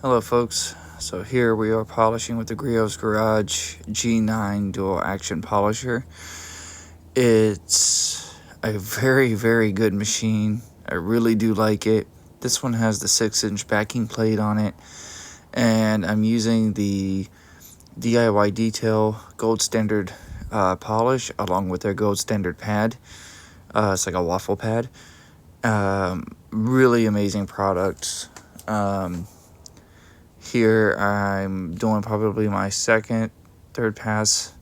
Hello folks, so here we are polishing with the Griot's Garage G9 dual action polisher. It's a very good machine. I really do like it. This one has the 6-inch backing plate on it, and I'm using the DIY Detail Gold Standard polish along with their Gold Standard pad. It's like a waffle pad. Really amazing products. Here I'm doing probably my third pass,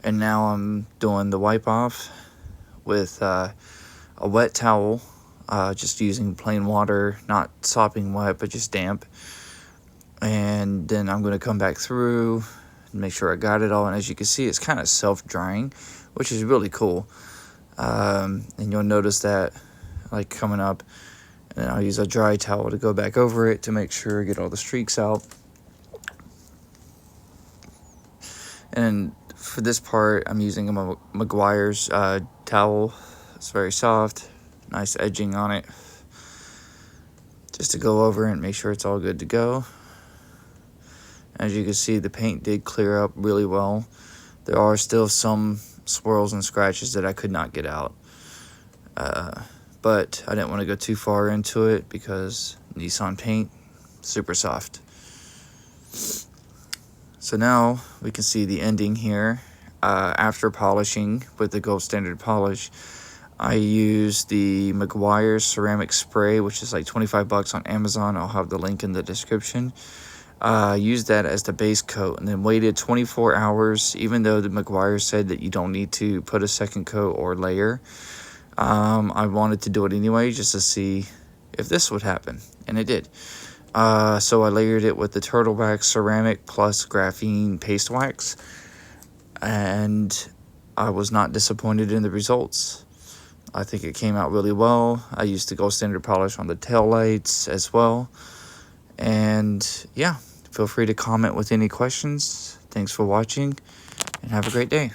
and now I'm doing the wipe off with a wet towel, just using plain water, not sopping wet but just damp. And then I'm going to come back through and make sure I got it all, and as you can see it's kind of self-drying, which is really cool. And you'll notice that like coming up. And I'll use a dry towel to go back over it to make sure I get all the streaks out. And for this part, I'm using a McGuire's towel. It's very soft, nice edging on it. Just to go over and make sure it's all good to go. As you can see, the paint did clear up really well. There are still some swirls and scratches that I could not get out. But I didn't want to go too far into it because Nissan paint, super soft. So now we can see the ending here. After polishing with the Gold Standard polish, I used the McGuire's ceramic spray, which is like 25 bucks on Amazon. I'll have the link in the description. Used that as the base coat and then waited 24 hours, even though the McGuire said that you don't need to put a second coat or layer. I wanted to do it anyway just to see if this would happen, and it did. So I layered it with the Turtleback ceramic plus graphene paste wax, and I was not disappointed in the results. I think it came out really well. I used the Gold Standard polish on the tail lights as well. And yeah, feel free to comment with any questions. Thanks for watching and have a great day.